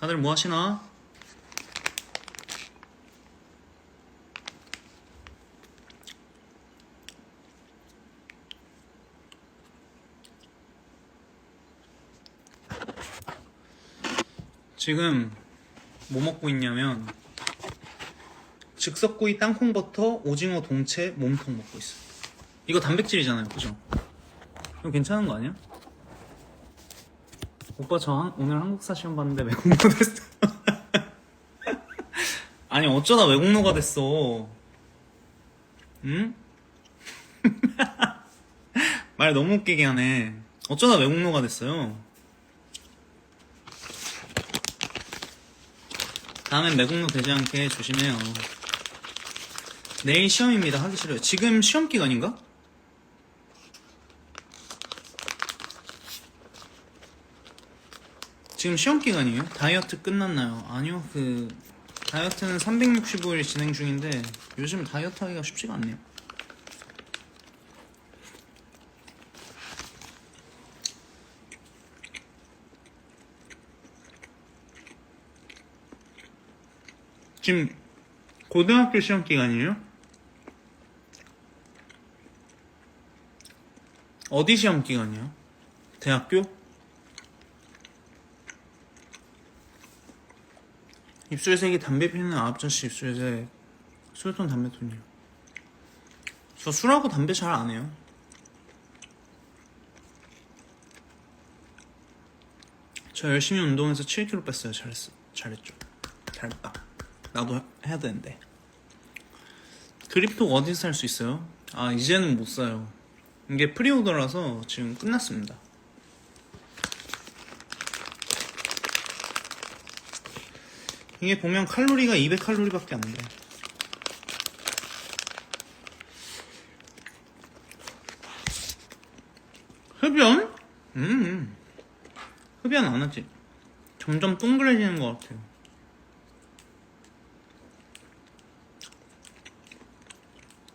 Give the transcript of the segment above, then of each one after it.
다들 뭐 하시나? 지금 뭐 먹고 있냐면 즉석구이, 땅콩버터, 오징어 동채, 몸통 먹고 있어. 이거 단백질이잖아요, 그죠? 이거 괜찮은 거 아니야? 오빠 오늘 한국사 시험 봤는데 외국노 됐어. 아니 어쩌다 외국노가 됐어. 응? 말 너무 웃기게 하네. 어쩌다 외국노가 됐어요. 다음엔 외국노 되지 않게 조심해요. 내일 시험입니다. 하기 싫어요. 지금 시험 기간인가? 지금 시험 기간이에요? 다이어트 끝났나요? 아니요. 다이어트는 365일 진행 중인데 요즘 다이어트 하기가 쉽지가 않네요. 지금 고등학교 시험 기간이에요? 어디 시험 기간이에요? 대학교? 입술색이 담배 피는 9잔씩 입술색. 술톤 담배톤이요. 저 술하고 담배 잘 안 해요. 저 열심히 운동해서 7kg 뺐어요. 잘했죠. 잘했다. 나도 해야 되는데. 그립톡 어디서 살 수 있어요? 아, 이제는 못 사요. 이게 프리오더라서 지금 끝났습니다. 이게 보면 칼로리가 200칼로리밖에 안 돼. 흡연? 흡연 안 하지. 점점 동그래지는 것 같아요.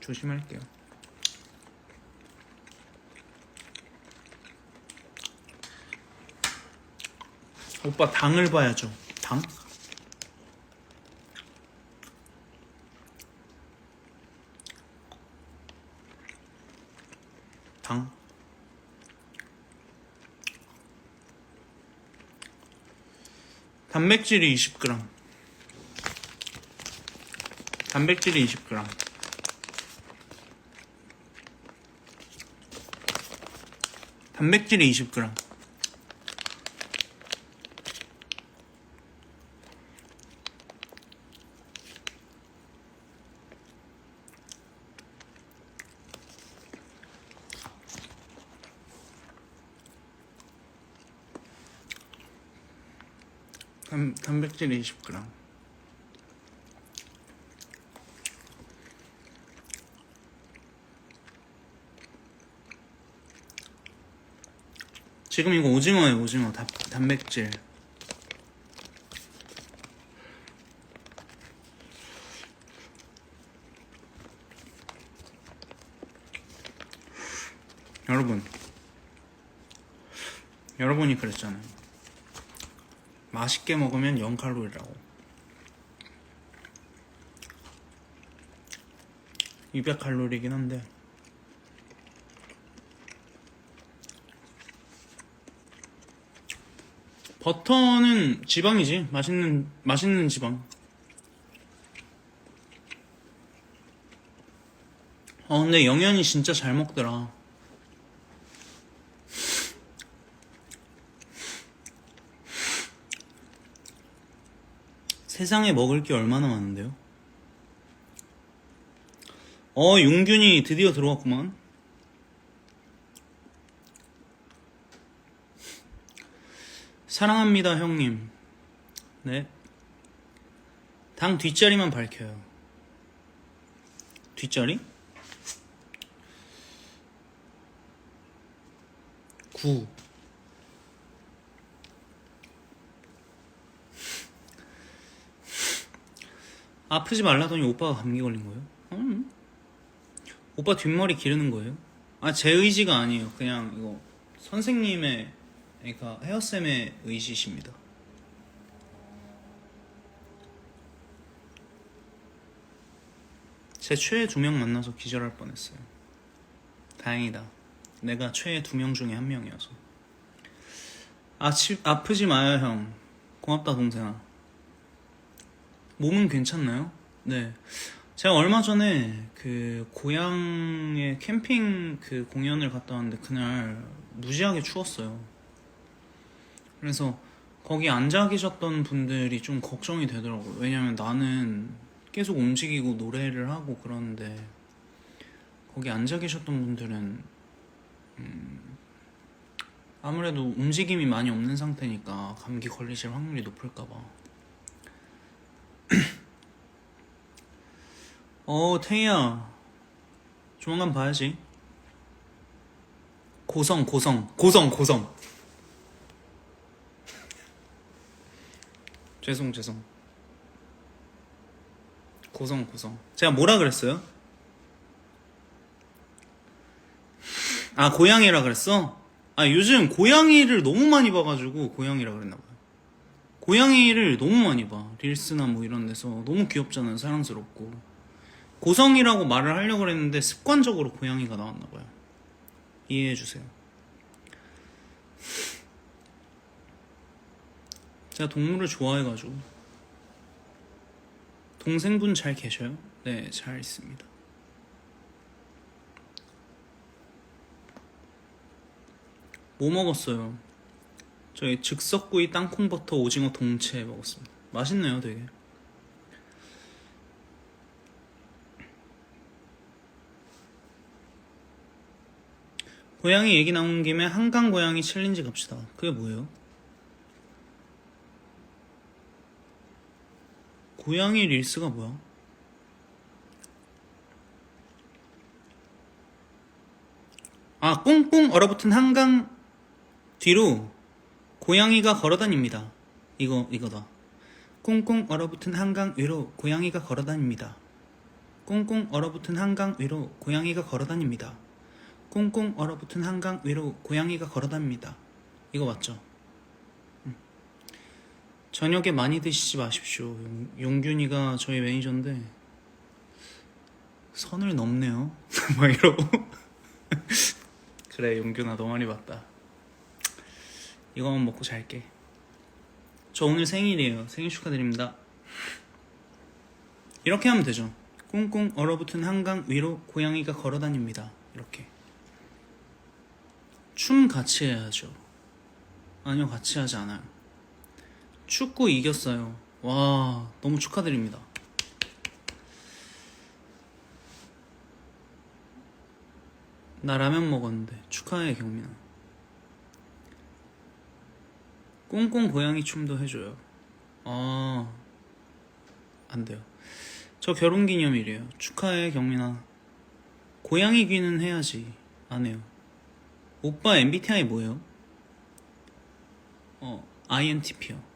조심할게요. 오빠 당을 봐야죠. 당? 당? 단백질이 20g. 단백질이 20g. 단백질이 20g. 단백질이 20g. 지금 이거 오징어예요. 오징어 단백질. 여러분이 그랬잖아요. 맛있게 먹으면 0칼로리라고. 200칼로리긴 한데 버터는 지방이지. 맛있는 지방. 근데 영현이 진짜 잘 먹더라. 세상에 먹을 게 얼마나 많은데요? 용균이 드디어 들어왔구만. 사랑합니다 형님. 네. 당 뒷자리만 밝혀요. 뒷자리? 9. 아프지 말라더니 오빠가 감기 걸린 거예요? 오빠 뒷머리 기르는 거예요? 제 의지가 아니에요. 그냥 이거 선생님의, 그러니까 헤어쌤의 의지십니다. 제 최애 2명 만나서 기절할 뻔했어요. 다행이다. 내가 최애 2명 중에 1명이어서. 아프지 마요 형. 고맙다 동생아. 몸은 괜찮나요? 네. 제가 얼마 전에 그 고향에 캠핑 그 공연을 갔다 왔는데 그날 무지하게 추웠어요. 그래서 거기 앉아 계셨던 분들이 좀 걱정이 되더라고요. 왜냐면 나는 계속 움직이고 노래를 하고 그러는데 거기 앉아 계셨던 분들은 아무래도 움직임이 많이 없는 상태니까 감기 걸리실 확률이 높을까봐. 태희야 조만간 봐야지. 고성 죄송 고성 제가 뭐라 그랬어요? 아 고양이라 그랬어? 아 요즘 고양이를 너무 많이 봐가지고 고양이라 그랬나봐요. 고양이를 너무 많이 봐. 릴스나 뭐 이런 데서 너무 귀엽잖아요. 사랑스럽고. 고성이라고 말을 하려고 그랬는데 습관적으로 고양이가 나왔나봐요. 이해해주세요. 제가 동물을 좋아해가지고. 동생분 잘 계셔요? 네, 잘 있습니다. 뭐 먹었어요? 저희 즉석구이, 땅콩버터, 오징어 동채 먹었습니다. 맛있네요 되게. 고양이 얘기 나온 김에 한강 고양이 챌린지 갑시다. 그게 뭐예요? 고양이 릴스가 뭐야? 아 꽁꽁 얼어붙은 한강 뒤로 고양이가 걸어다닙니다. 이거다. 꽁꽁 얼어붙은 한강 위로 고양이가 걸어다닙니다. 꽁꽁 얼어붙은 한강 위로 고양이가 걸어다닙니다. 꽁꽁 얼어붙은 한강 위로 고양이가 걸어다닙니다. 이거 맞죠? 저녁에 많이 드시지 마십시오. 용균이가 저희 매니저인데 선을 넘네요. 막 이러고. 그래 용균아 너 많이 봤다. 이거만 먹고 잘게. 저 오늘 생일이에요. 생일 축하드립니다. 이렇게 하면 되죠. 꽁꽁 얼어붙은 한강 위로 고양이가 걸어다닙니다. 이렇게. 춤 같이 해야죠. 아니요 같이 하지 않아요. 축구 이겼어요. 와 너무 축하드립니다. 나 라면 먹었는데 축하해 경민아. 꽁꽁 고양이 춤도 해줘요. 안 돼요. 저 결혼기념일이에요. 축하해 경민아. 고양이 귀는 해야지. 안 해요. 오빠 MBTI 뭐예요? INTP요.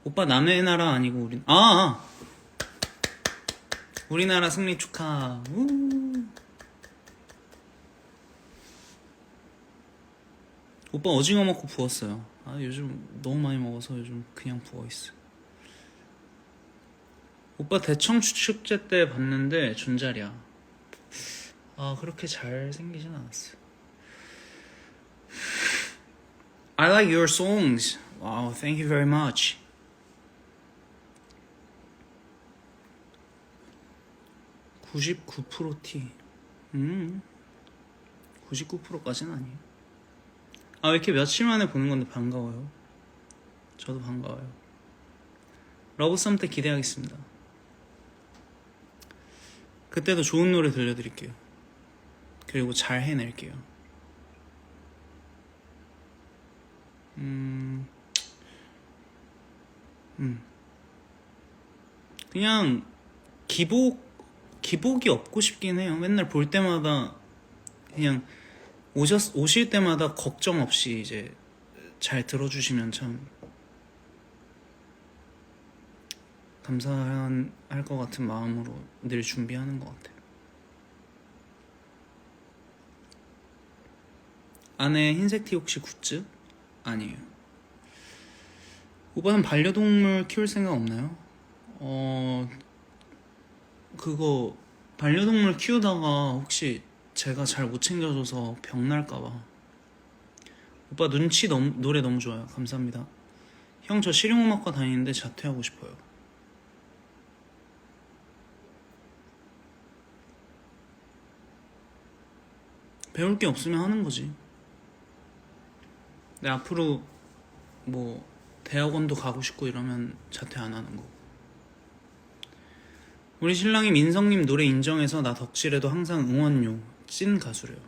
오빠 남의 나라 아니고 우리나라 승리 축하. 오빠 오징어 먹고 부었어요. 요즘 너무 많이 먹어서 요즘 그냥 부어있어. 오빠 대청 축제 때 봤는데 준자리야. 그렇게 잘 생기진 않았어. I like your songs. Wow, thank you very much. 99% T. 99%까지는 아니에요. 왜 이렇게 며칠 만에 보는 건데 반가워요. 저도 반가워요. 러브썸 때 기대하겠습니다. 그때도 좋은 노래 들려드릴게요. 그리고 잘 해낼게요. 그냥 기복이 없고 싶긴 해요. 맨날 볼 때마다 그냥 오실 때마다 걱정 없이 이제 잘 들어주시면 참 감사할 것 같은 마음으로 늘 준비하는 것 같아요. 안에 흰색 티 혹시 굿즈? 아니에요. 오빠는 반려동물 키울 생각 없나요? 그거 반려동물 키우다가 혹시 제가 잘 못 챙겨줘서 병 날까봐. 오빠 노래 너무 좋아요. 감사합니다. 형, 저 실용음악과 다니는데 자퇴하고 싶어요. 배울 게 없으면 하는 거지. 근데 앞으로 뭐 대학원도 가고 싶고 이러면 자퇴 안 하는 거. 우리 신랑이 민성님 노래 인정해서 나 덕질해도 항상 응원요. 찐 가수래요.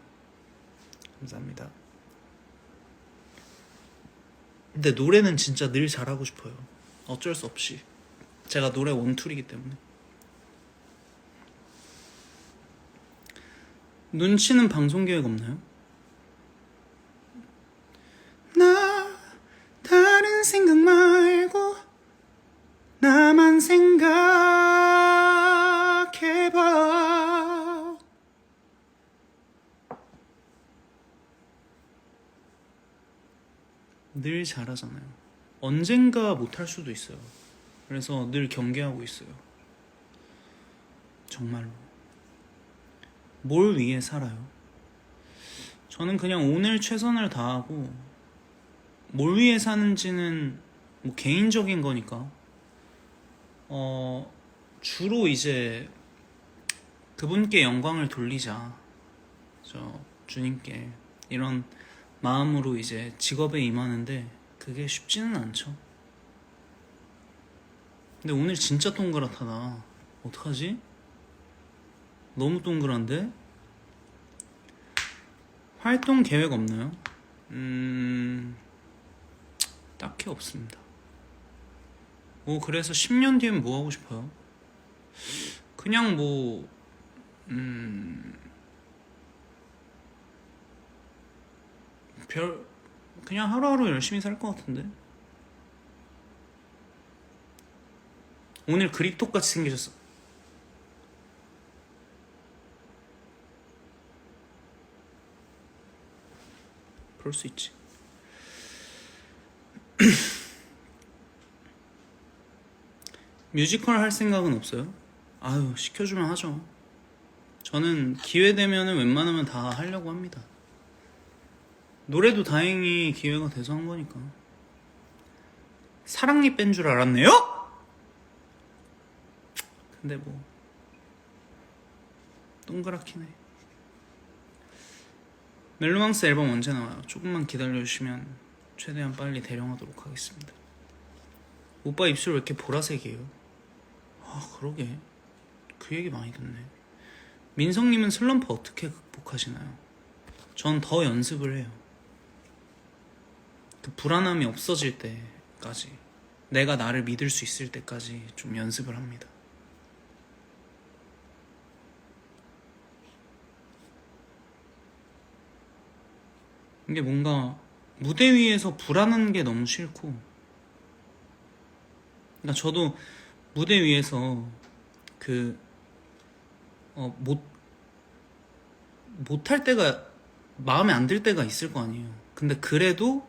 감사합니다. 근데 노래는 진짜 늘 잘하고 싶어요. 어쩔 수 없이. 제가 노래 원툴이기 때문에. 눈치는 방송 계획 없나요? 나 다른 생각 말고 나만 생각해봐. 늘 잘하잖아요. 언젠가 못할 수도 있어요. 그래서 늘 경계하고 있어요. 정말로. 뭘 위해 살아요? 저는 그냥 오늘 최선을 다하고, 뭘 위해 사는지는 뭐 개인적인 거니까 주로 이제 그분께 영광을 돌리자, 저 주님께, 이런 마음으로 이제 직업에 임하는데 그게 쉽지는 않죠. 근데 오늘 진짜 동그랗다. 어떡하지? 너무 동그란데? 활동 계획 없나요? 딱히 없습니다. 그래서 10년 뒤엔 뭐 하고 싶어요? 그냥 그냥 하루하루 열심히 살 것 같은데? 오늘 그립톡같이 생기셨어. 그럴 수 있지. 뮤지컬 할 생각은 없어요? 아유, 시켜주면 하죠. 저는 기회 되면은 웬만하면 다 하려고 합니다. 노래도 다행히 기회가 돼서 한 거니까. 사랑니 뺀 줄 알았네요? 근데 뭐 동그랗긴 해. 멜로망스 앨범 언제 나와요? 조금만 기다려주시면 최대한 빨리 대령하도록 하겠습니다. 오빠 입술 왜 이렇게 보라색이에요? 아, 그러게. 그 얘기 많이 듣네. 민성님은 슬럼프 어떻게 극복하시나요? 전 더 연습을 해요. 그 불안함이 없어질 때까지, 내가 나를 믿을 수 있을 때까지 좀 연습을 합니다. 이게 뭔가 무대 위에서 불안한 게 너무 싫고, 그러니까 저도 무대 위에서 못할 때가, 마음에 안 들 때가 있을 거 아니에요. 근데 그래도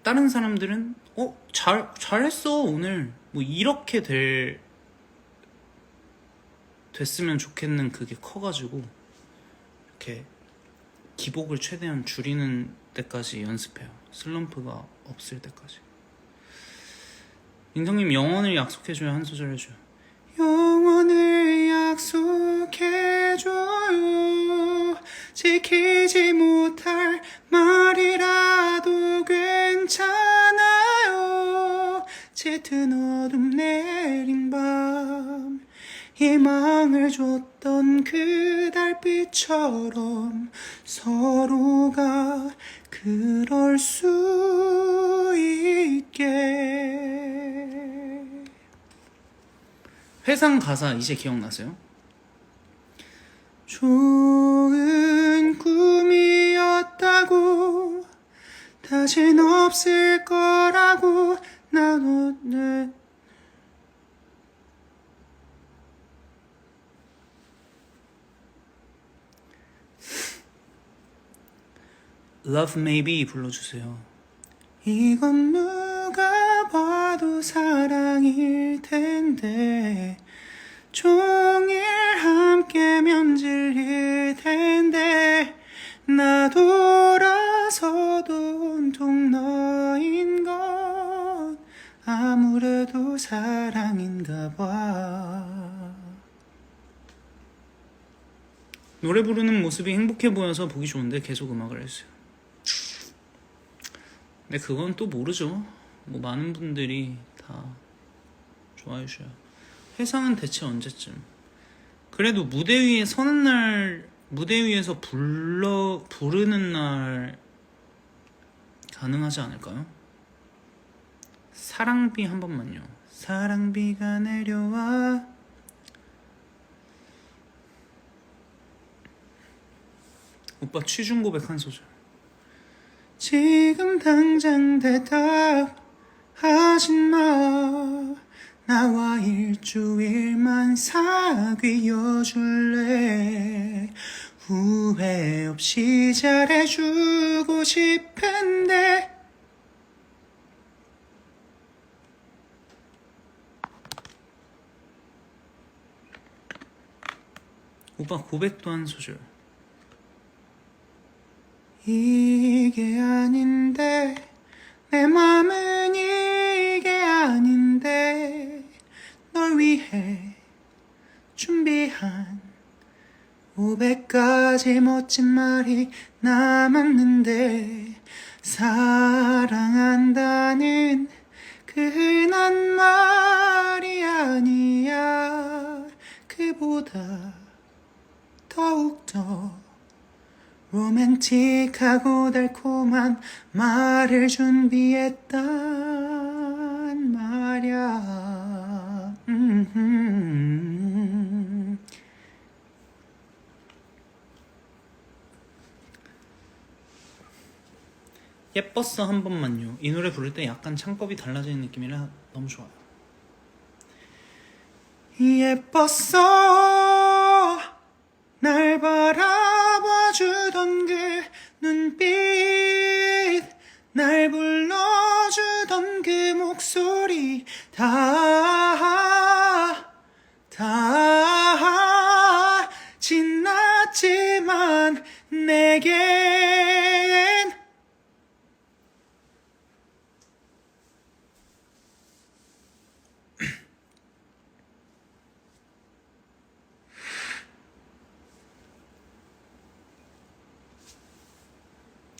다른 사람들은 잘했어 오늘, 뭐 이렇게 됐으면 좋겠는 그게 커가지고 이렇게 기복을 최대한 줄이는 때까지 연습해요. 슬럼프가 없을 때까지. 민성님, 영원을 약속해줘요. 한 소절 해줘요. 영원을 약속해줘요. 지키지 못할 말이라도 괜찮아요. 짙은 어둠 내린 밤, 희망을 줬던 그 달빛처럼 서로가 그럴 수 있게. 회상 가사 이제 기억나세요? 좋은 꿈이었다고, 다신 없을 거라고 나눴네. Love Maybe 불러주세요. 이건 누가 봐도 사랑일 텐데 종일 함께 면질릴 텐데 나 돌아서도 온통 너인 건 아무래도 사랑인가 봐. 노래 부르는 모습이 행복해 보여서 보기 좋은데 계속 음악을 했어요. 근데 그건 또 모르죠. 뭐 많은 분들이 다 좋아해 주셔요. 회상은 대체 언제쯤? 그래도 무대 위에 서는 날, 무대 위에서 부르는 날 가능하지 않을까요? 사랑비 한 번만요. 사랑비가 내려와. 오빠 취중 고백 한 소절. 지금 당장 대답하지 마. 나와 일주일만 사귀어 줄래. 후회 없이 잘해주고 싶은데. 오빠 고백도 한 소절. 이게 아닌데 내 맘은 이게 아닌데 널 위해 준비한 500가지 멋진 말이 남았는데 사랑한다는 그 흔한 말이 아니야. 그보다 더욱더 로맨틱하고 달콤한 말을 준비했단 말야. 예뻤어 한 번만요. 이 노래 부를 때 약간 창법이 달라지는 느낌이라 너무 좋아요. 예뻤어 날 바라봐주던 그 눈빛 날 불러주던 그 목소리 다 지났지만 내겐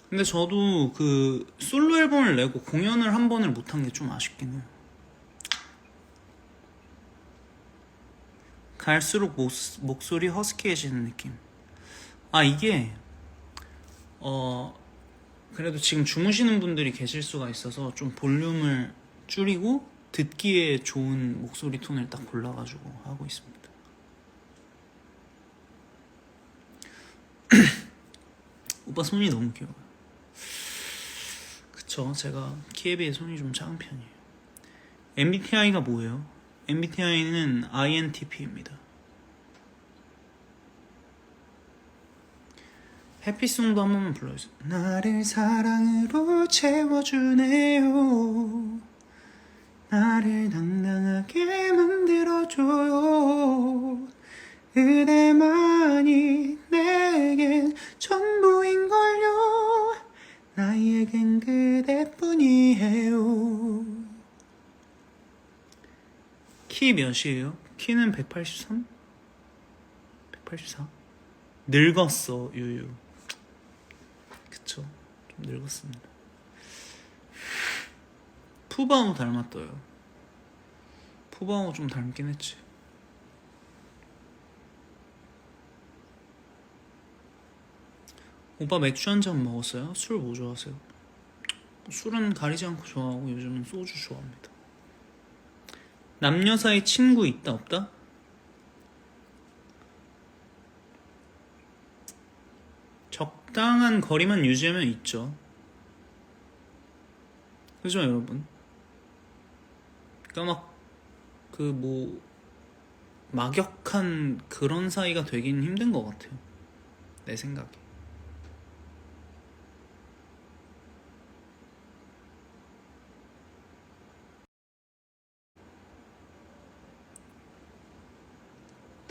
근데 저도 그 솔로 앨범을 내고 공연을 한 번을 못한 게 좀 아쉽긴 해요. 갈수록 목소리 허스키해지는 느낌. 아 이게 그래도 지금 주무시는 분들이 계실 수가 있어서 좀 볼륨을 줄이고 듣기에 좋은 목소리 톤을 딱 골라가지고 하고 있습니다. 오빠 손이 너무 귀여워요. 그쵸, 제가 키에 비해 손이 좀 작은 편이에요. MBTI가 뭐예요? MBTI는 INTP입니다. 해피송도 한 번만 불러주세요. 나를 사랑으로 채워주네요. 나를 당당하게 만들어줘요. 그대만이 내겐 전부인걸요. 나에겐 그대뿐이에요. 키 몇이에요? 키는 183? 184? 늙었어 유유. 그쵸, 좀 늙었습니다. 푸바오 닮았어요. 푸바오 좀 닮긴 했지. 오빠 맥주 한 잔 먹었어요? 술 뭐 좋아하세요? 술은 가리지 않고 좋아하고 요즘은 소주 좋아합니다. 남녀 사이 친구 있다 없다? 적당한 거리만 유지하면 있죠. 그죠 여러분? 그러니까 막 그 뭐 막역한 그런 사이가 되긴 힘든 것 같아요. 내 생각에.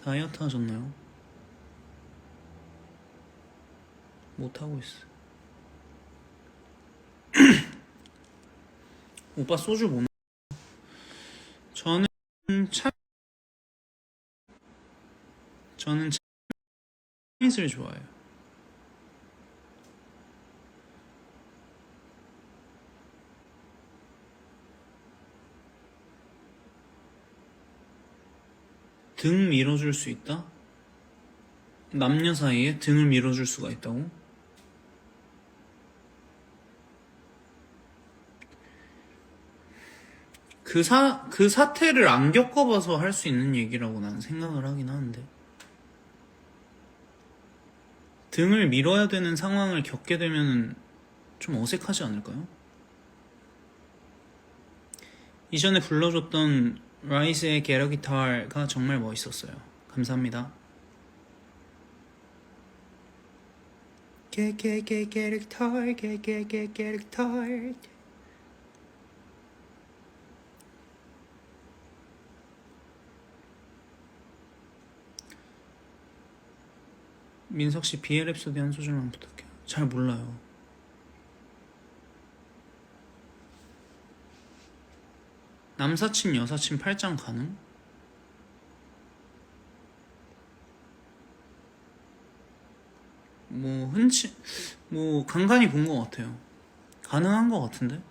다이어트 하셨나요? 못하고 있어. 오빠 소주 못 먹어요. 저는 차 저는 차이슬 좋아해요. 등 밀어줄 수 있다? 남녀 사이에 등을 밀어줄 수가 있다고? 그 사태를 안 겪어봐서 할 수 있는 얘기라고 나는 생각을 하긴 하는데. 등을 밀어야 되는 상황을 겪게 되면 좀 어색하지 않을까요? 이전에 불러줬던 라이즈의 Get a Guitar가 정말 멋있었어요. 감사합니다. Get a guitar, get a guitar. 민석씨 비엘 랩소디 한 소절만 부탁해요. 잘 몰라요. 남사친 여사친 팔짱 가능? 뭐 간간히 본 것 같아요. 가능한 것 같은데?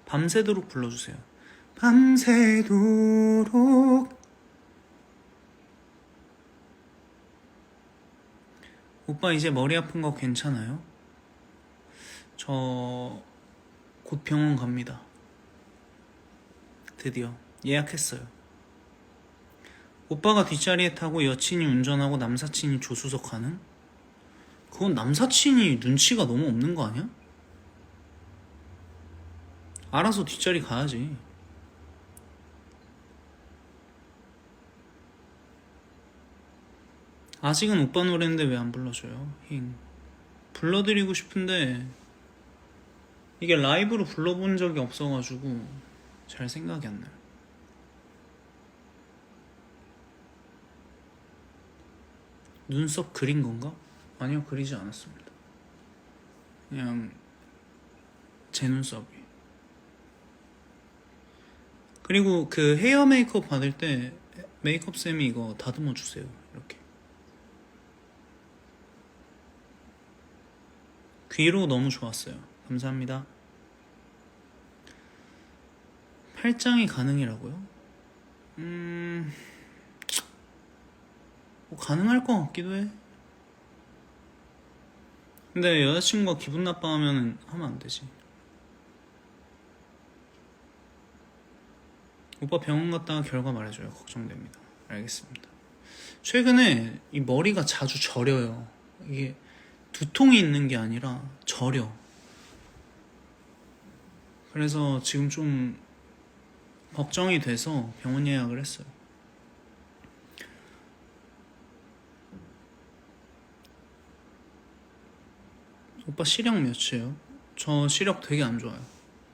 밤새도록 불러주세요. 밤새도록. 오빠 이제 머리 아픈 거 괜찮아요? 저 곧 병원 갑니다. 드디어 예약했어요. 오빠가 뒷자리에 타고 여친이 운전하고 남사친이 조수석 하는? 그건 남사친이 눈치가 너무 없는 거 아니야? 알아서 뒷자리 가야지. 아직은 오빠 노래인데 왜 안 불러줘요? 힝. 불러드리고 싶은데 이게 라이브로 불러본 적이 없어가지고 잘 생각이 안 나요. 눈썹 그린 건가? 아니요, 그리지 않았습니다. 그냥 제 눈썹이. 그리고 그 헤어 메이크업 받을 때 메이크업 쌤이 이거 다듬어 주세요. 이렇게 귀로 너무 좋았어요. 감사합니다. 팔짱이 가능이라고요? 뭐 가능할 것 같기도 해. 근데 여자친구가 기분 나빠하면 하면 안 되지. 오빠 병원 갔다가 결과 말해줘요. 걱정됩니다. 알겠습니다. 최근에 이 머리가 자주 저려요. 이게 두통이 있는 게 아니라 저려. 그래서 지금 좀 걱정이 돼서 병원 예약을 했어요. 오빠 시력 몇이에요? 저 시력 되게 안 좋아요.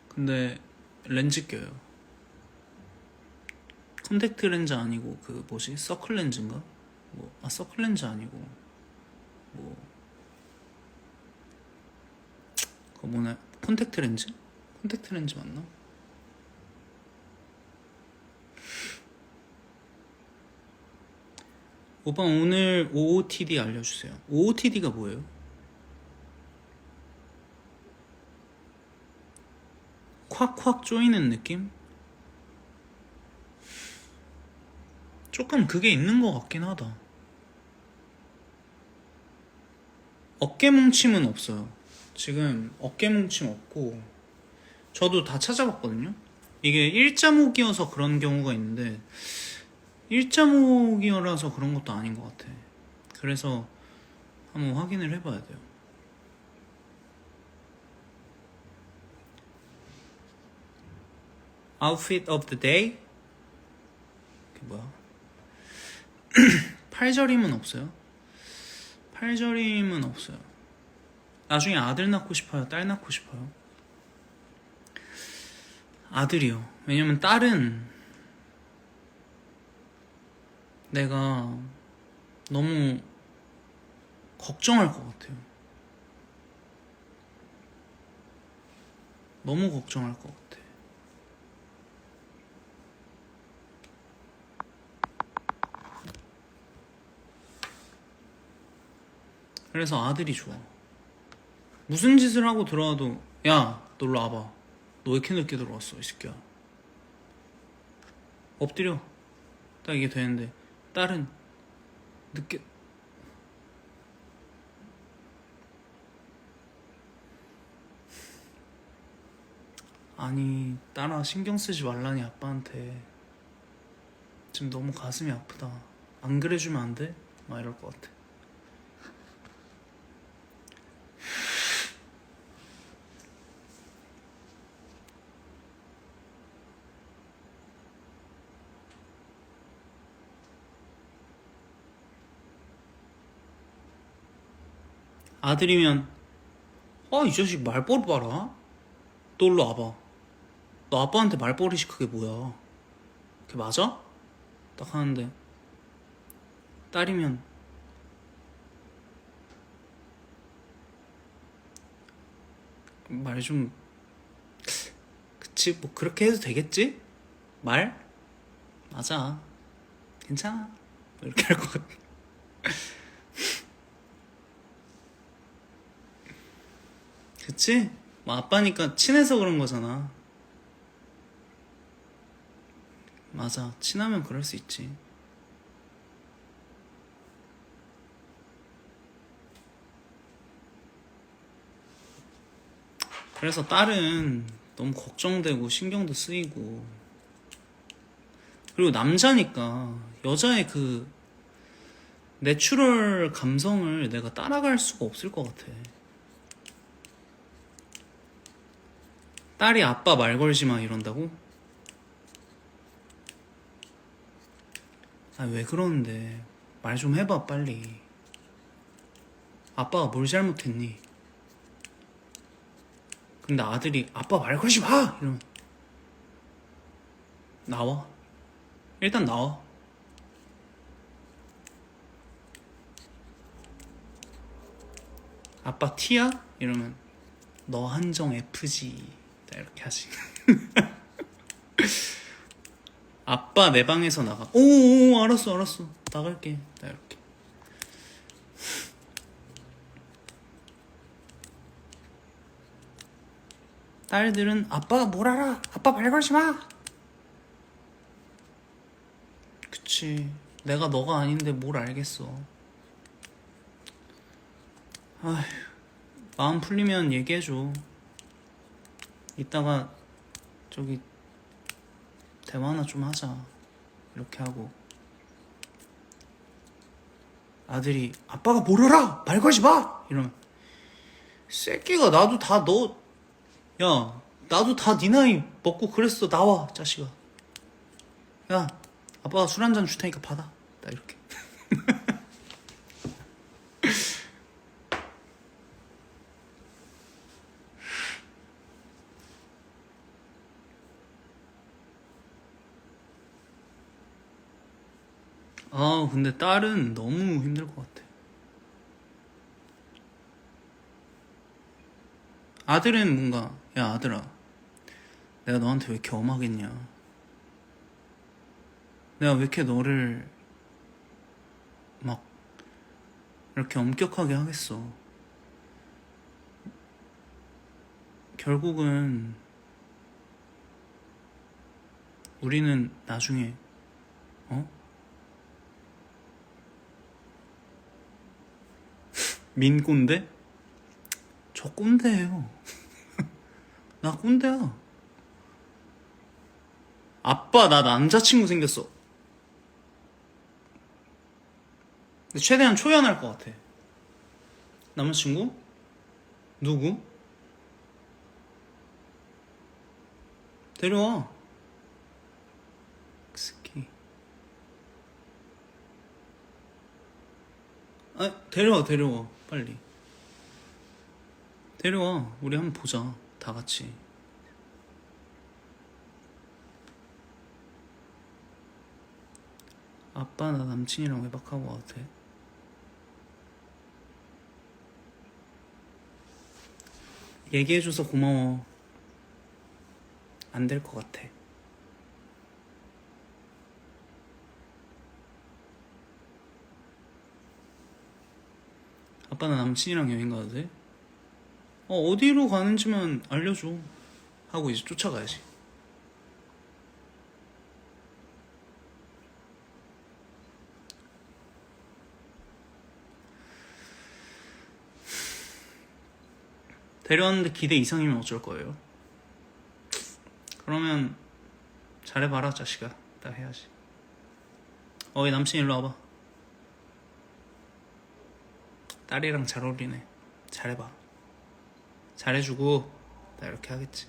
근데 렌즈 껴요. 컨택트 렌즈 아니고 그 뭐지? 서클 렌즈인가? 서클 렌즈 아니고 그거 뭐냐? 콘택트 렌즈? 콘택트 렌즈 맞나? 오빠 오늘 OOTD 알려주세요. OOTD가 뭐예요? 콱콱 조이는 느낌? 조금 그게 있는 것 같긴 하다. 어깨 뭉침은 없어요. 지금 어깨 뭉침 없고 저도 다 찾아봤거든요. 이게 일자목이어서 그런 경우가 있는데 일자목이어라서 그런 것도 아닌 것 같아. 그래서 한번 확인을 해봐야 돼요. Outfit of the day? 그게 뭐야? 팔저림은 없어요? 팔저림은 없어요. 나중에 아들 낳고 싶어요? 딸 낳고 싶어요? 아들이요. 왜냐면 딸은 내가 너무 걱정할 것 같아요. 너무 걱정할 것 같아. 그래서 아들이 좋아. 무슨 짓을 하고 들어와도 야, 놀러 와봐. 너 왜 이렇게 늦게 들어왔어, 이 새끼야. 엎드려. 딱 이게 되는데 딸은 늦게. 아니, 딸아 신경 쓰지 말라니 아빠한테. 지금 너무 가슴이 아프다. 안 그래주면 안 돼? 막 이럴 것 같아. 아들이면 이 자식 말버릇 봐라. 너 일로 와봐. 너 아빠한테 말버릇이 그게 뭐야. 그게 맞아? 딱 하는데 딸이면 말 좀, 그치, 뭐 그렇게 해도 되겠지? 말? 맞아, 괜찮아, 뭐 이렇게 할 것 같아. 그치? 뭐 아빠니까 친해서 그런 거잖아. 맞아, 친하면 그럴 수 있지. 그래서 딸은 너무 걱정되고 신경도 쓰이고, 그리고 남자니까 여자의 그 내추럴 감성을 내가 따라갈 수가 없을 것 같아. 딸이 아빠 말 걸지 마 이런다고? 아, 왜 그러는데. 말 좀 해봐 빨리. 아빠가 뭘 잘못했니? 근데 아들이 아빠 말 걸지 마! 이러면 나와. 일단 나와. 아빠 T야? 이러면 너 한정 F지. 이렇게 하지. 아빠 내 방에서 나가. 오, 알았어 나갈게. 나 이렇게. 딸들은 아빠가 뭘 알아? 아빠 말 걸지 마. 그치, 내가 너가 아닌데 뭘 알겠어. 아휴, 마음 풀리면 얘기해줘. 이따가 저기 대화나 좀 하자. 이렇게 하고. 아들이 아빠가 뭘 알아? 말 걸지 마! 이러면 새끼가 나도 다 너, 야, 나도 다 네 나이 먹고 그랬어. 나와 자식아. 야, 아빠가 술 한잔 줄 테니까 받아. 나 이렇게. 아, 근데 딸은 너무 힘들 것 같아. 아들은 뭔가, 야 아들아, 내가 너한테 왜 이렇게 엄하겠냐. 내가 왜 이렇게 너를 막 이렇게 엄격하게 하겠어. 결국은 우리는 나중에 민꼰대? 저 꼰대예요. 나 꼰대야. 아빠 나 남자친구 생겼어. 근데 최대한 초연할 것 같아. 남자친구? 누구? 데려와. 그 새끼. 아, 데려와 빨리. 데려와. 우리 한번 보자, 다 같이. 아빠 나 남친이랑 외박하고 와도 돼? 얘기해줘서 고마워. 안 될 것 같아. 아빠 나 남친이랑 여행 가도 돼? 어디로 가는지만 알려줘. 하고 이제 쫓아가야지. 데려왔는데 기대 이상이면 어쩔 거예요? 그러면 잘해봐라 자식아. 딱 해야지. 얘 남친 일로 와봐. 딸이랑 잘 어울리네. 잘해봐. 잘해주고 나 이렇게 하겠지.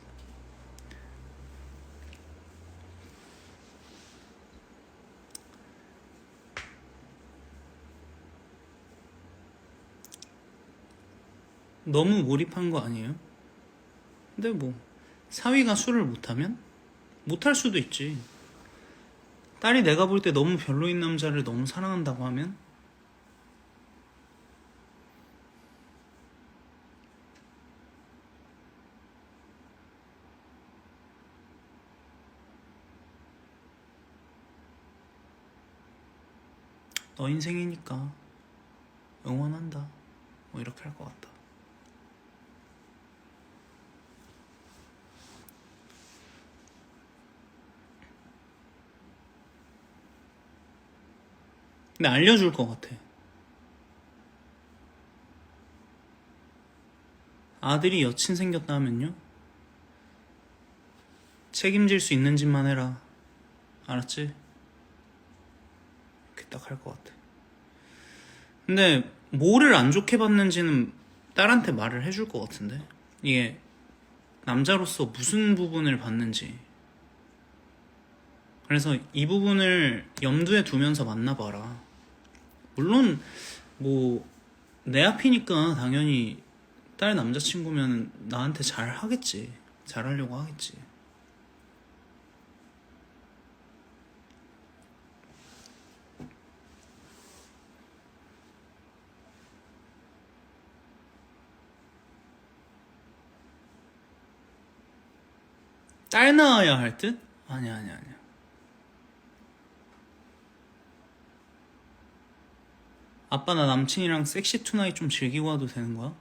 너무 몰입한 거 아니에요? 근데 뭐 사위가 술을 못하면? 못할 수도 있지. 딸이 내가 볼 때 너무 별로인 남자를 너무 사랑한다고 하면? 너 인생이니까 응원한다. 뭐 이렇게 할 것 같다. 근데 알려줄 것 같아. 아들이 여친 생겼다 하면요? 책임질 수 있는 짓만 해라. 알았지? 이렇게 딱 할 것 같아. 근데 뭐를 안 좋게 봤는지는 딸한테 말을 해줄 것 같은데? 이게 남자로서 무슨 부분을 봤는지. 그래서 이 부분을 염두에 두면서 만나봐라. 물론 뭐 내 앞이니까 당연히 딸 남자친구면 나한테 잘 하겠지. 잘 하려고 하겠지. 딸 낳아야 할 듯? 아니야. 아빠 나 남친이랑 섹시 투나잇 좀 즐기고 와도 되는 거야?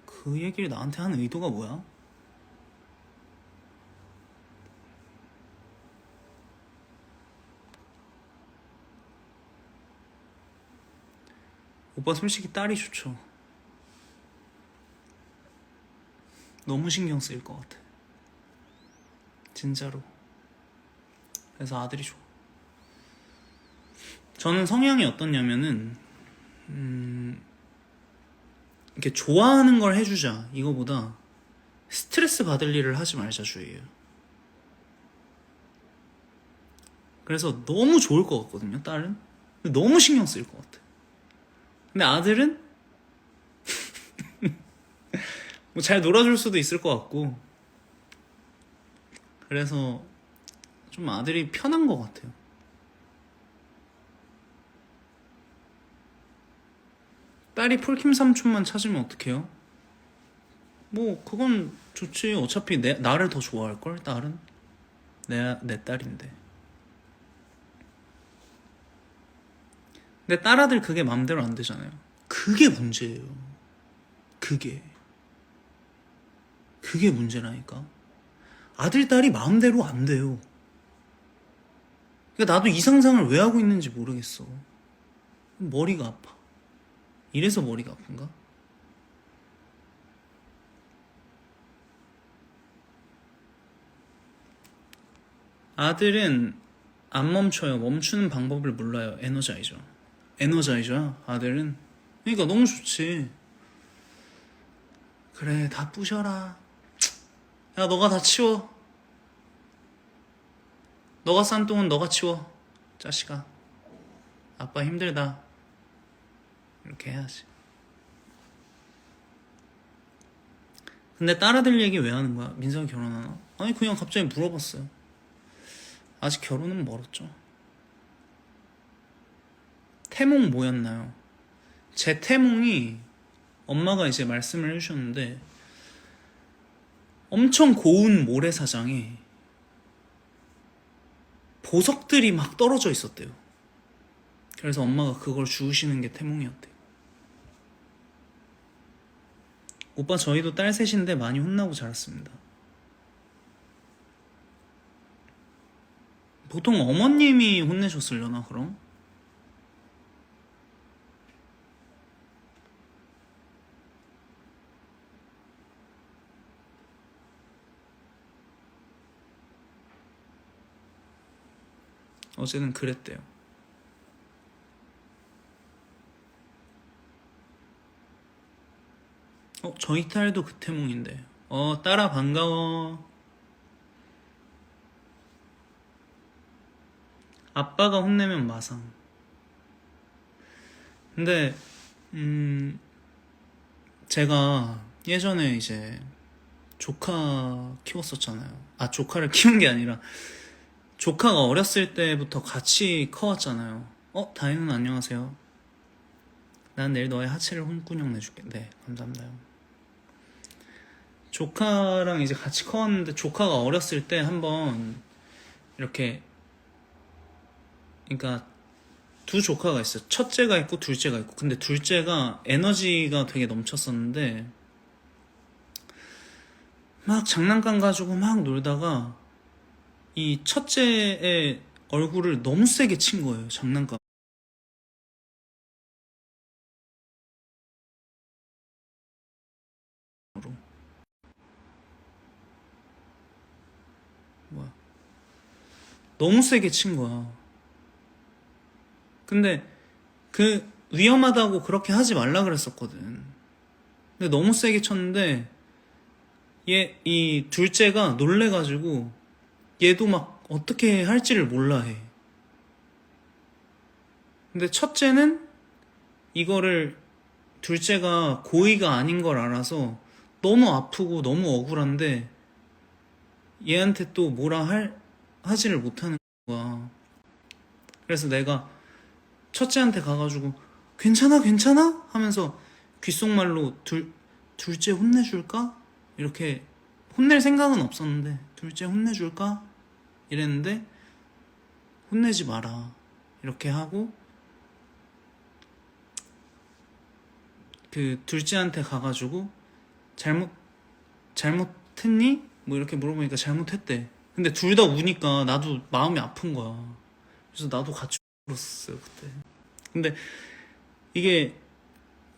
그 얘기를 나한테 하는 의도가 뭐야? 오빠 솔직히 딸이 좋죠. 너무 신경 쓰일 것 같아. 진짜로. 그래서 아들이 좋아. 저는 성향이 어떻냐면은 이렇게 좋아하는 걸 해주자 이거보다 스트레스 받을 일을 하지 말자 주의예요. 그래서 너무 좋을 것 같거든요. 딸은 너무 신경 쓰일 것 같아. 근데 아들은 뭐 잘 놀아줄 수도 있을 것 같고. 그래서 좀 아들이 편한 것 같아요. 딸이 폴킴 삼촌만 찾으면 어떡해요? 뭐 그건 좋지. 어차피 나를 더 좋아할걸. 딸은 내 딸인데. 근데 딸아들 그게 맘대로 안 되잖아요. 그게 문제예요. 그게 문제라니까. 아들 딸이 마음대로 안 돼요. 그러니까 나도 이 상상을 왜 하고 있는지 모르겠어. 머리가 아파. 이래서 머리가 아픈가? 아들은 안 멈춰요. 멈추는 방법을 몰라요. 에너자이저야 아들은. 그러니까 너무 좋지. 그래 다 부셔라. 야 너가 다 치워. 너가 싼 똥은 너가 치워. 자식아. 아빠 힘들다. 이렇게 해야지. 근데 딸아들 얘기 왜 하는 거야? 민석이 결혼하나? 아니 그냥 갑자기 물어봤어요. 아직 결혼은 멀었죠. 태몽 뭐였나요? 제 태몽이 엄마가 이제 말씀을 해주셨는데 엄청 고운 모래사장에 보석들이 막 떨어져 있었대요. 그래서 엄마가 그걸 주우시는 게 태몽이었대요. 오빠 저희도 딸 셋인데 많이 혼나고 자랐습니다. 보통 어머님이 혼내셨으려나 그럼? 어제는 그랬대요. 저희 딸도 그 태몽인데. 딸아 반가워. 아빠가 혼내면 마상. 근데 제가 예전에 이제 조카 키웠었잖아요. 아, 조카를 키운 게 아니라 조카가 어렸을 때부터 같이 커왔잖아요. 다혜는 안녕하세요. 난 내일 너의 하체를 홍군형 내줄게. 네, 감사합니다. 조카랑 이제 같이 커왔는데 조카가 어렸을 때 한번 이렇게, 그러니까 두 조카가 있어요. 첫째가 있고 둘째가 있고. 근데 둘째가 에너지가 되게 넘쳤었는데 막 장난감 가지고 막 놀다가 이 첫째의 얼굴을 너무 세게 친 거예요. 장난감. 뭐야. 너무 세게 친 거야. 근데 그 위험하다고 그렇게 하지 말라 그랬었거든. 근데 너무 세게 쳤는데 이 둘째가 놀래가지고 얘도 막 어떻게 할지를 몰라 해. 근데 첫째는 이거를 둘째가 고의가 아닌 걸 알아서 너무 아프고 너무 억울한데 얘한테 또 하지를 못하는 거야. 그래서 내가 첫째한테 가가지고 괜찮아 괜찮아 하면서 귓속말로 둘째 혼내줄까? 이렇게 혼낼 생각은 없었는데 둘째 혼내줄까? 이랬는데 혼내지 마라 이렇게 하고 그 둘째한테 가가지고 잘못했니? 뭐 이렇게 물어보니까 잘못했대. 근데 둘 다 우니까 나도 마음이 아픈 거야. 그래서 나도 같이 울었어요 그때. 근데 이게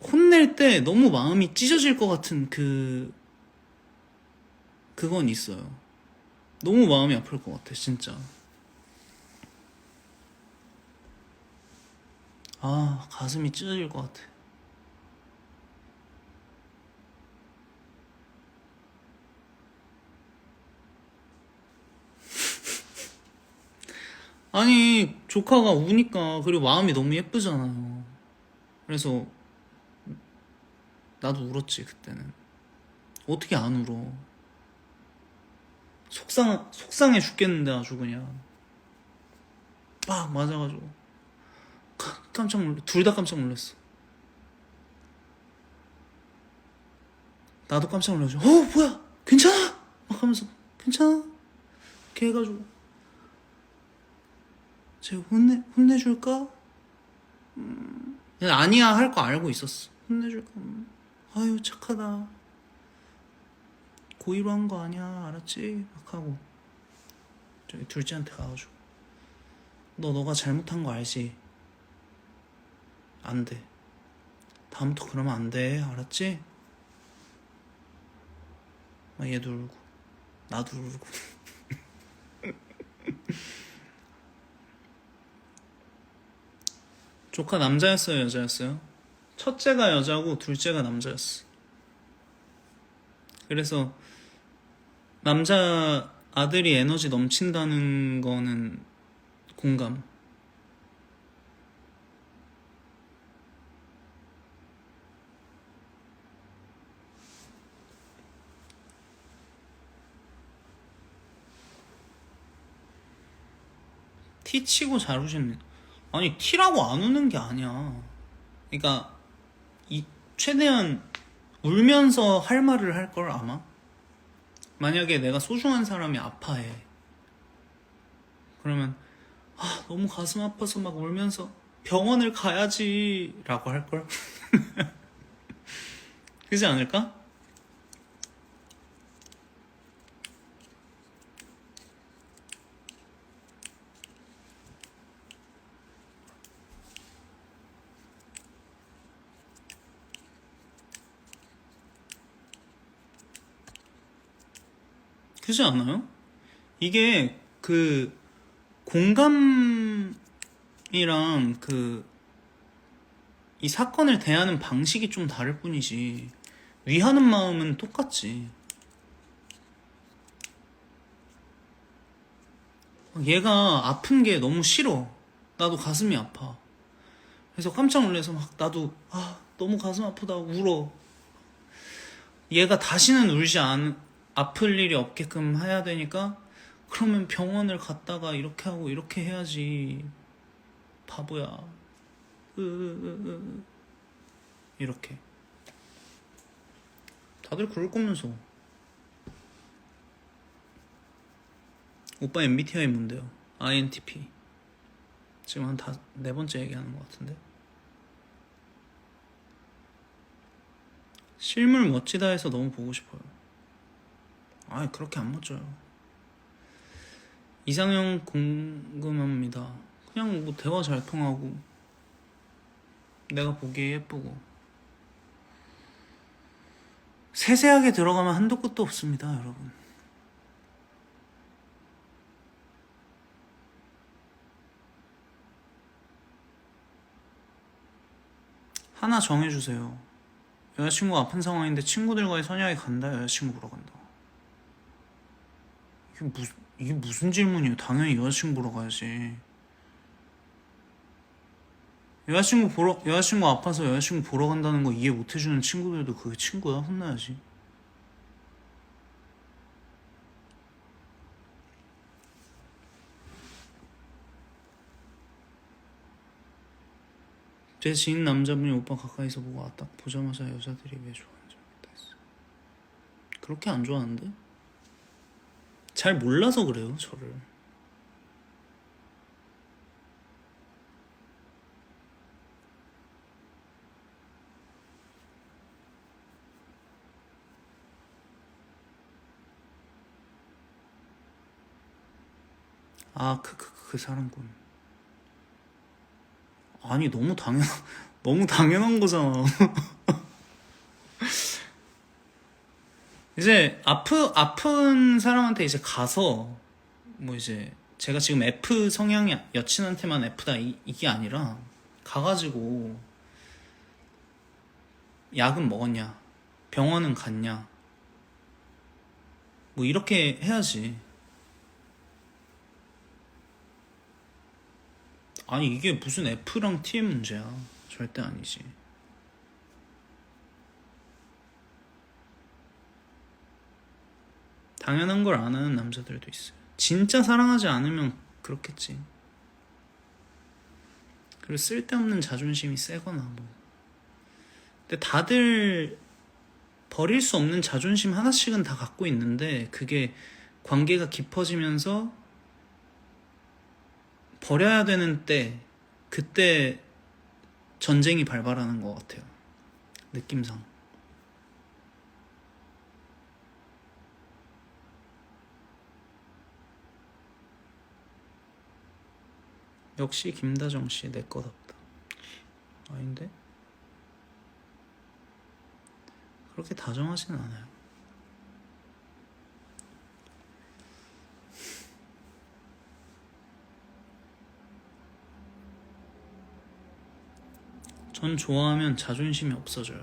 혼낼 때 너무 마음이 찢어질 것 같은 그건 있어요. 너무 마음이 아플 것 같아 진짜. 아, 가슴이 찢어질 것 같아. 아니 조카가 우니까, 그리고 마음이 너무 예쁘잖아요. 그래서 나도 울었지 그때는. 어떻게 안 울어. 속상해 죽겠는데 아주 그냥 빡 맞아가지고 깜짝 놀래. 둘 다 깜짝 놀랐어. 나도 깜짝 놀라가지고 뭐야 괜찮아? 막 하면서 괜찮아? 이렇게 해가지고 제가 혼내줄까? 아니야 할 거 알고 있었어. 혼내줄까? 아유 착하다. 고의로 한 거 아니야 알았지? 막 하고 저기 둘째한테 가가지고 너가 잘못한 거 알지? 안 돼. 다음부터 그러면 안 돼. 알았지? 막 얘도 울고 나도 울고. 조카 남자였어요 여자였어요? 첫째가 여자고 둘째가 남자였어. 그래서 남자 아들이 에너지 넘친다는 거는 공감. 티 치고 잘 우시는. 아니 티라고 안 우는 게 아니야. 그러니까 이 최대한 울면서 할 말을 할 걸 아마. 만약에 내가 소중한 사람이 아파해. 그러면 너무 가슴 아파서 막 울면서 병원을 가야지 라고 할 걸. 그렇지 않을까? 그렇지 않아요? 이게 그 공감이랑 그 이 사건을 대하는 방식이 좀 다를 뿐이지 위하는 마음은 똑같지. 얘가 아픈 게 너무 싫어. 나도 가슴이 아파. 그래서 깜짝 놀라서 막 나도 너무 가슴 아프다 울어. 얘가 다시는 아플 일이 없게끔 해야 되니까 그러면 병원을 갔다가 이렇게 하고 이렇게 해야지 바보야. 이렇게 다들 그럴 거면서. 오빠 MBTI 뭔데요? INTP. 지금 한 4번째 얘기하는 것 같은데. 실물 멋지다 해서 너무 보고 싶어요. 그렇게 안 멋져요. 이상형 궁금합니다. 그냥 뭐 대화 잘 통하고 내가 보기에 예쁘고 세세하게 들어가면 한도 끝도 없습니다, 여러분. 하나 정해주세요. 여자친구가 아픈 상황인데 친구들과의 선약이 간다, 여자친구 보러 간다. 이게 무슨 질문이에요? 당연히 여자친구 보러 가야지. 여자친구 아파서 여자친구 보러 간다는 거 이해 못 해주는 친구들도 그게 친구야? 혼나야지. 제 지인 남자분이 오빠 가까이서 보고 딱 보자마자 여자들이 왜 좋아하는지 알겠다 했어. 그렇게 안 좋아하는데? 잘 몰라서 그래요, 저를. 그 사람군. 아니 너무 당연한 거잖아. 이제 아픈 사람한테 이제 가서 뭐 이제 제가 지금 F 성향이 여친한테만 F다 이게 아니라 가가지고 약은 먹었냐, 병원은 갔냐, 뭐 이렇게 해야지. 아니 이게 무슨 F랑 T의 문제야. 절대 아니지. 당연한 걸 안 하는 남자들도 있어요. 진짜 사랑하지 않으면 그렇겠지. 그리고 쓸데없는 자존심이 세거나 뭐. 근데 다들 버릴 수 없는 자존심 하나씩은 다 갖고 있는데 그게 관계가 깊어지면서 버려야 되는 그때 전쟁이 발발하는 것 같아요. 느낌상. 역시 김다정씨 내 것 없다. 아닌데? 그렇게 다정하진 않아요. 전 좋아하면 자존심이 없어져요.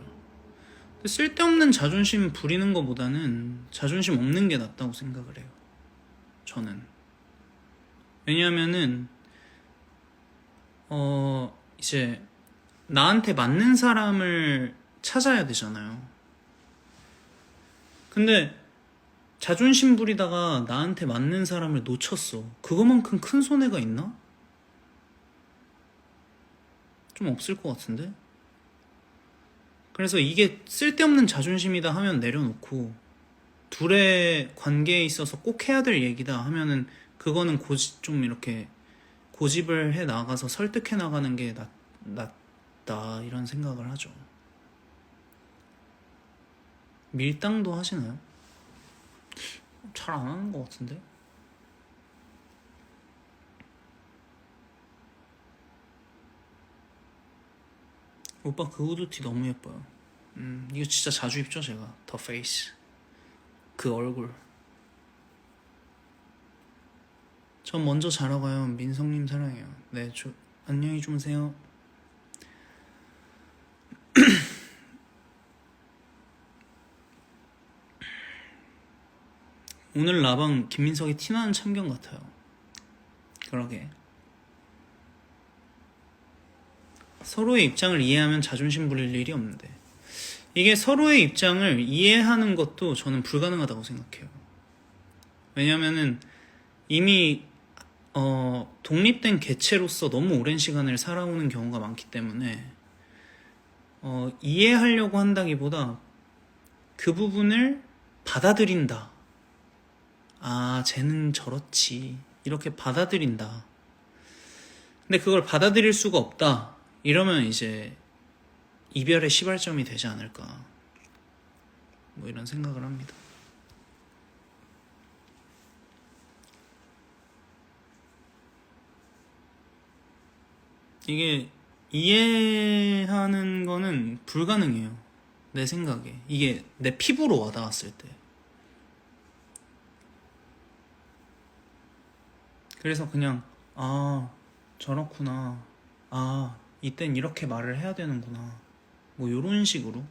쓸데없는 자존심 부리는 것보다는 자존심 없는 게 낫다고 생각을 해요. 저는. 왜냐하면은 이제 나한테 맞는 사람을 찾아야 되잖아요. 근데 자존심 부리다가 나한테 맞는 사람을 놓쳤어. 그거만큼 큰 손해가 있나? 좀 없을 것 같은데? 그래서 이게 쓸데없는 자존심이다 하면 내려놓고 둘의 관계에 있어서 꼭 해야 될 얘기다 하면은 그거는 좀 이렇게 고집을 해 나가서 설득해 나가는 게 낫다 이런 생각을 하죠. 밀당도 하시나요? 잘 안 하는 것 같은데? 오빠 그 후드티 너무 예뻐요. 이거 진짜 자주 입죠 제가. 더 페이스 그 얼굴. 전 먼저 자러 가요. 민성님 사랑해요. 네, 안녕히 주무세요. 오늘 라방 김민석이 티나는 참견 같아요. 그러게. 서로의 입장을 이해하면 자존심 부릴 일이 없는데 이게 서로의 입장을 이해하는 것도 저는 불가능하다고 생각해요. 왜냐면은 이미 독립된 개체로서 너무 오랜 시간을 살아오는 경우가 많기 때문에 이해하려고 한다기보다 그 부분을 받아들인다. 아, 쟤는 저렇지. 이렇게 받아들인다. 근데 그걸 받아들일 수가 없다. 이러면 이제 이별의 시발점이 되지 않을까. 뭐 이런 생각을 합니다. 이게 이해하는 거는 불가능해요. 내 생각에. 이게 내 피부로 와닿았을 때. 그래서 그냥 아 저렇구나. 아 이땐 이렇게 말을 해야 되는구나. 뭐 요런 식으로.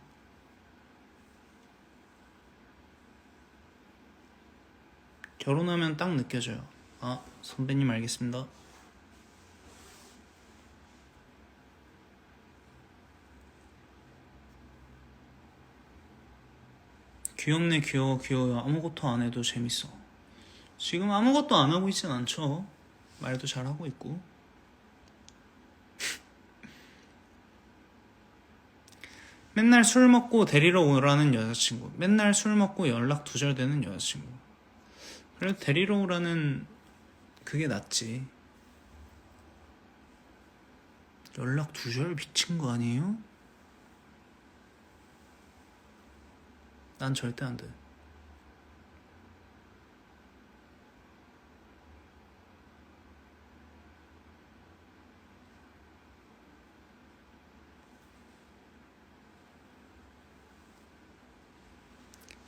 결혼하면 딱 느껴져요. 아 선배님 알겠습니다. 귀엽네 귀여워 귀여워요. 아무것도 안 해도 재밌어. 지금 아무것도 안 하고 있진 않죠. 말도 잘하고 있고. 맨날 술 먹고 데리러 오라는 여자친구. 맨날 술 먹고 연락 두절되는 여자친구. 그래도 데리러 오라는 그게 낫지. 연락 두절 미친 거 아니에요? 난 절대 안 돼.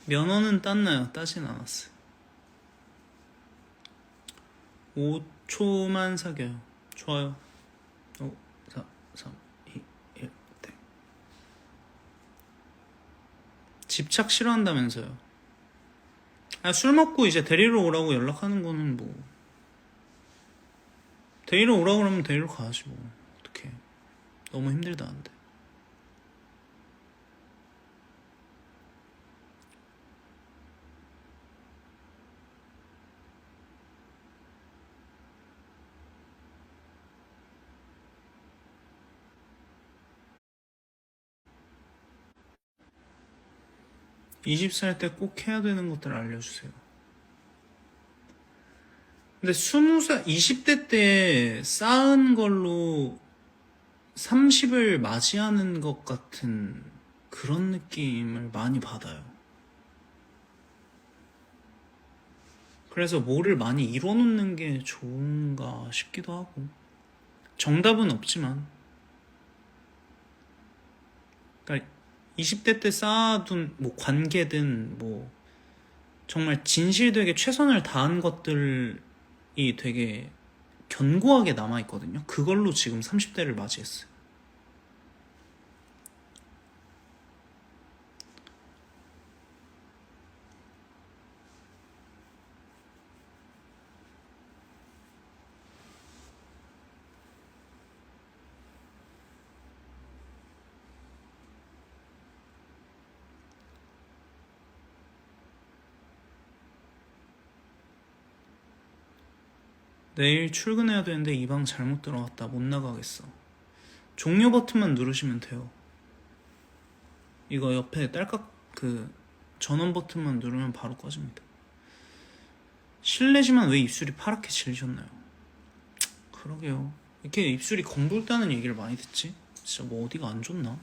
면허는 땄나요? 따진 않았어요. 5초만 사겨요. 좋아요. 5, 4, 3, 2, 1, 땡. 집착 싫어한다면서요. 아, 술 먹고 이제 데리러 오라고 연락하는 거는 뭐. 데리러 오라고 그러면 데리러 가야지 뭐. 어떡해. 너무 힘들다는데. 이십 살 때 꼭 해야 되는 것들 알려주세요. 근데 20살, 20대 때 쌓은 걸로 30을 맞이하는 것 같은 그런 느낌을 많이 받아요. 그래서 뭐를 많이 이뤄놓는 게 좋은가 싶기도 하고. 정답은 없지만. 그러니까 20대 때 쌓아둔 뭐 관계든 뭐 정말 진실되게 최선을 다한 것들이 되게 견고하게 남아있거든요. 그걸로 지금 30대를 맞이했어요. 내일 출근해야 되는데 이 방 잘못 들어갔다. 못 나가겠어. 종료 버튼만 누르시면 돼요. 이거 옆에 딸깍 그 전원 버튼만 누르면 바로 꺼집니다. 실례지만 왜 입술이 파랗게 질리셨나요? 그러게요. 이렇게 입술이 검붉다는 얘기를 많이 듣지? 진짜 뭐 어디가 안 좋나?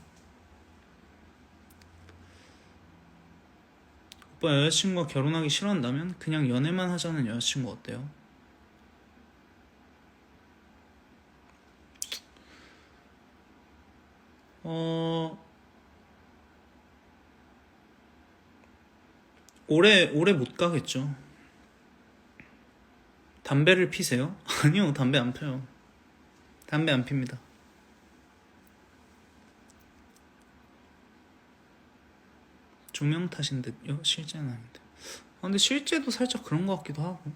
오빠 여자친구가 결혼하기 싫어한다면 그냥 연애만 하자는 여자친구 어때요? 오래 못 가겠죠. 담배를 피세요? 아니요, 담배 안 펴요. 담배 안 핍니다. 조명 탓인 듯요? 실제는 아닌데. 근데 실제도 살짝 그런 것 같기도 하고.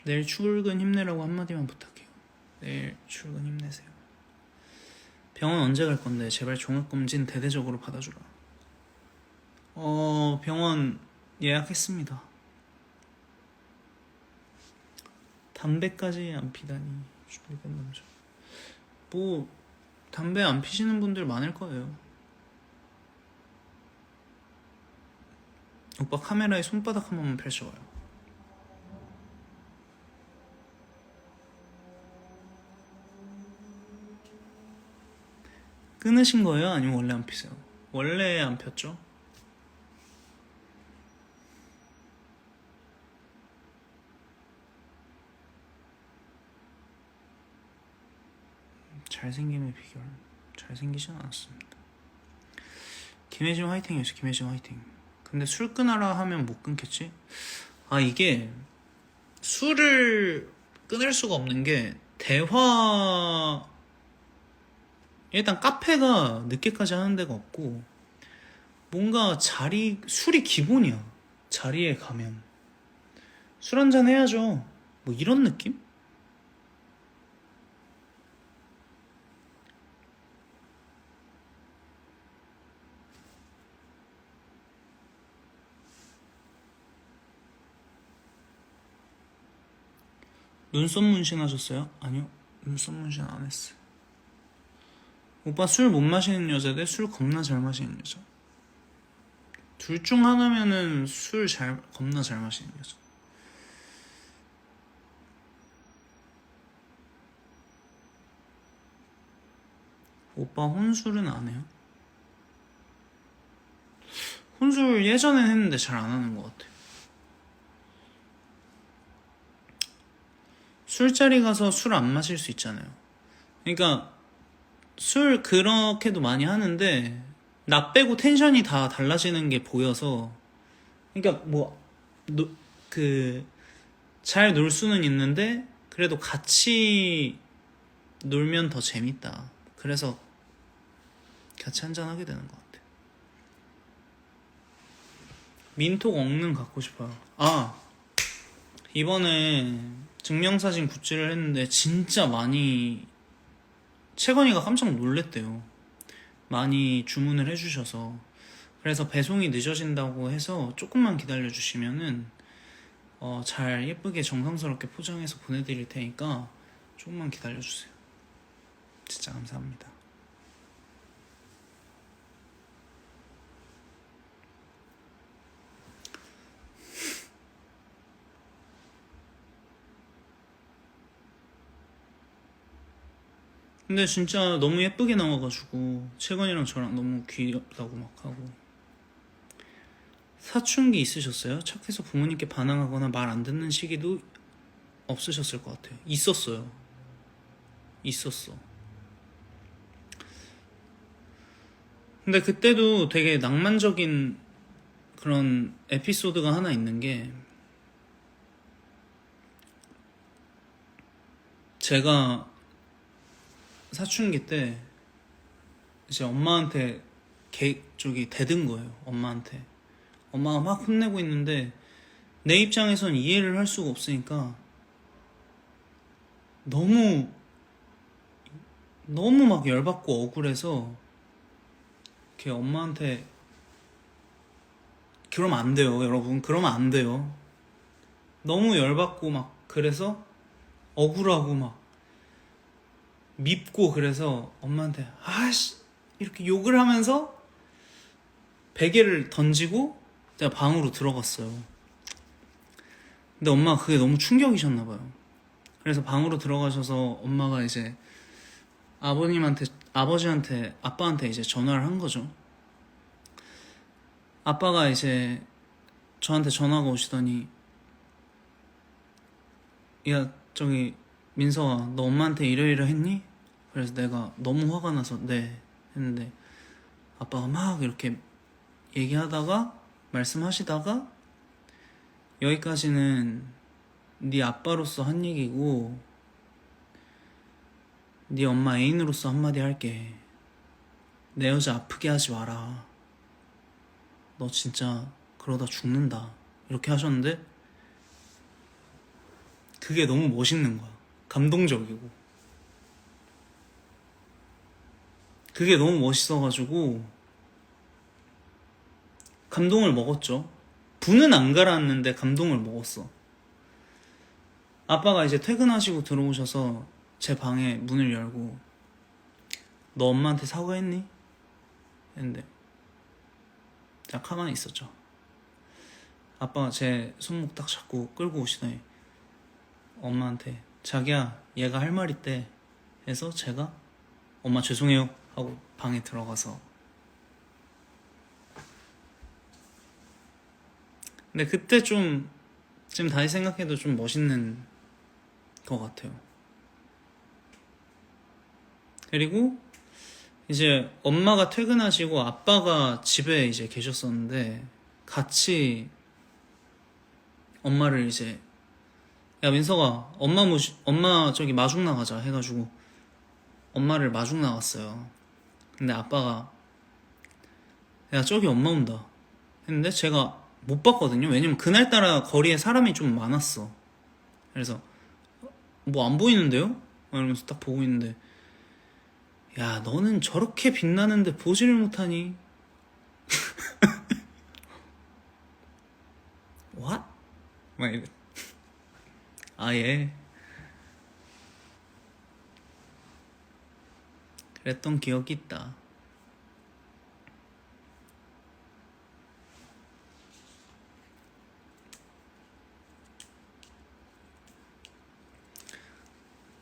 내일 출근 힘내라고 한마디만 부탁해요. 내일 출근 힘내세요. 병원 언제 갈 건데 제발 종합검진 대대적으로 받아주라. 병원 예약했습니다. 담배까지 안 피다니. 죽이는 남자. 뭐 담배 안 피시는 분들 많을 거예요. 오빠 카메라에 손바닥 한 번만 펼쳐봐요. 끊으신 거예요? 아니면 원래 안 피세요? 원래 안 폈죠? 잘생김의 비결. 잘생기진 않았습니다. 김혜진 화이팅이었어. 김혜진 화이팅. 근데 술 끊어라 하면 못 끊겠지? 이게 술을 끊을 수가 없는 게 대화, 일단 카페가 늦게까지 하는 데가 없고 뭔가 술이 기본이야. 자리에 가면 술 한잔 해야죠. 뭐 이런 느낌? 눈썹 문신 하셨어요? 아니요, 눈썹 문신 안 했어요. 오빠 술 못 마시는 여자 대 술 겁나 잘 마시는 여자. 둘 중 하나면은 겁나 잘 마시는 여자. 오빠 혼술은 안 해요? 혼술 예전엔 했는데 잘 안 하는 것 같아요. 술자리 가서 술 안 마실 수 있잖아요. 그러니까 술 그렇게도 많이 하는데 나 빼고 텐션이 다 달라지는 게 보여서, 그러니까 뭐 잘 놀 수는 있는데 그래도 같이 놀면 더 재밌다. 그래서 같이 한잔 하게 되는 것 같아. 민톡 엉능 갖고 싶어요. 이번에 증명사진 굿즈를 했는데 진짜 많이, 채건이가 깜짝 놀랬대요. 많이 주문을 해주셔서. 그래서 배송이 늦어진다고 해서 조금만 기다려주시면은 잘 예쁘게 정성스럽게 포장해서 보내드릴 테니까 조금만 기다려주세요. 진짜 감사합니다. 근데 진짜 너무 예쁘게 나와가지고 채건이랑 저랑 너무 귀엽다고 막 하고. 사춘기 있으셨어요? 착해서 부모님께 반항하거나 말 안 듣는 시기도 없으셨을 것 같아요. 있었어요. 근데 그때도 되게 낭만적인 그런 에피소드가 하나 있는 게, 제가 사춘기 때 이제 엄마한테 대든 거예요. 엄마가 막 혼내고 있는데 내 입장에선 이해를 할 수가 없으니까 너무 막 열받고 억울해서 이렇게 엄마한테, 그러면 안 돼요, 여러분. 그러면 안 돼요. 너무 열받고 막 그래서 억울하고 막 밉고 그래서 엄마한테 아씨 이렇게 욕을 하면서 베개를 던지고 제가 방으로 들어갔어요. 근데 엄마가 그게 너무 충격이셨나 봐요. 그래서 방으로 들어가셔서 엄마가 이제 아빠한테 이제 전화를 한 거죠. 아빠가 이제 저한테 전화가 오시더니 야 저기 민서아 너 엄마한테 이러이러 했니? 그래서 내가 너무 화가 나서 네 했는데 아빠가 막 이렇게 얘기하다가 말씀하시다가 여기까지는 네 아빠로서 한 얘기고 네 엄마 애인으로서 한마디 할게. 내 여자 아프게 하지 마라. 너 진짜 그러다 죽는다. 이렇게 하셨는데 그게 너무 멋있는 거야. 감동적이고 그게 너무 멋있어가지고 감동을 먹었죠. 분은 안 가라앉는데 감동을 먹었어. 아빠가 이제 퇴근하시고 들어오셔서 제 방에 문을 열고 너 엄마한테 사과했니? 했는데 제가 가만히 있었죠. 아빠가 제 손목 딱 잡고 끌고 오시더니 엄마한테 자기야 얘가 할 말 있대 해서 제가 엄마 죄송해요 하고 방에 들어가서 근데 그때 좀 지금 다시 생각해도 좀 멋있는 것 같아요. 그리고 이제 엄마가 퇴근하시고 아빠가 집에 이제 계셨었는데 같이 엄마를 이제 야 민서가 엄마 저기 마중 나가자 해가지고 엄마를 마중 나갔어요. 근데 아빠가 야 저기 엄마 온다 했는데 제가 못 봤거든요. 왜냐면 그날따라 거리에 사람이 좀 많았어. 그래서 뭐 안 보이는데요? 이러면서 딱 보고 있는데 야 너는 저렇게 빛나는데 보지를 못하니? What? 막 이래. 예 그랬던 기억이 있다.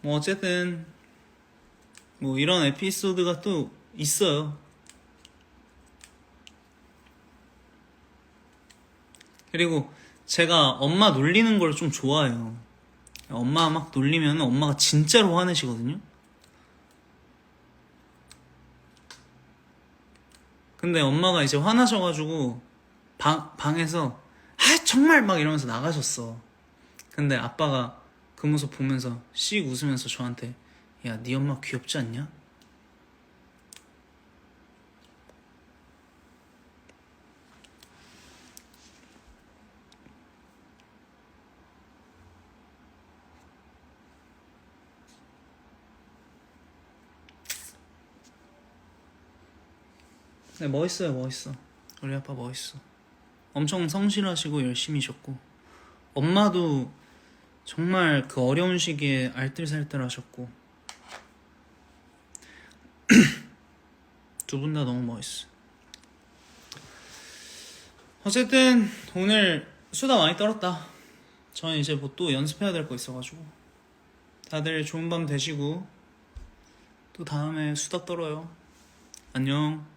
뭐 어쨌든 뭐 이런 에피소드가 또 있어요. 그리고 제가 엄마 놀리는 걸 좀 좋아해요. 엄마 막 놀리면 엄마가 진짜로 화내시거든요. 근데 엄마가 이제 화나셔가지고 방에서 아 정말 막 이러면서 나가셨어. 근데 아빠가 그 모습 보면서 씩 웃으면서 저한테 야 네 엄마 귀엽지 않냐? 네, 멋있어요. 멋있어. 우리 아빠 멋있어. 엄청 성실하시고 열심히셨고 엄마도 정말 그 어려운 시기에 알뜰살뜰 하셨고 두 분 다 너무 멋있어. 어쨌든 오늘 수다 많이 떨었다. 저는 이제 뭐 또 연습해야 될 거 있어가지고 다들 좋은 밤 되시고 또 다음에 수다 떨어요. 안녕.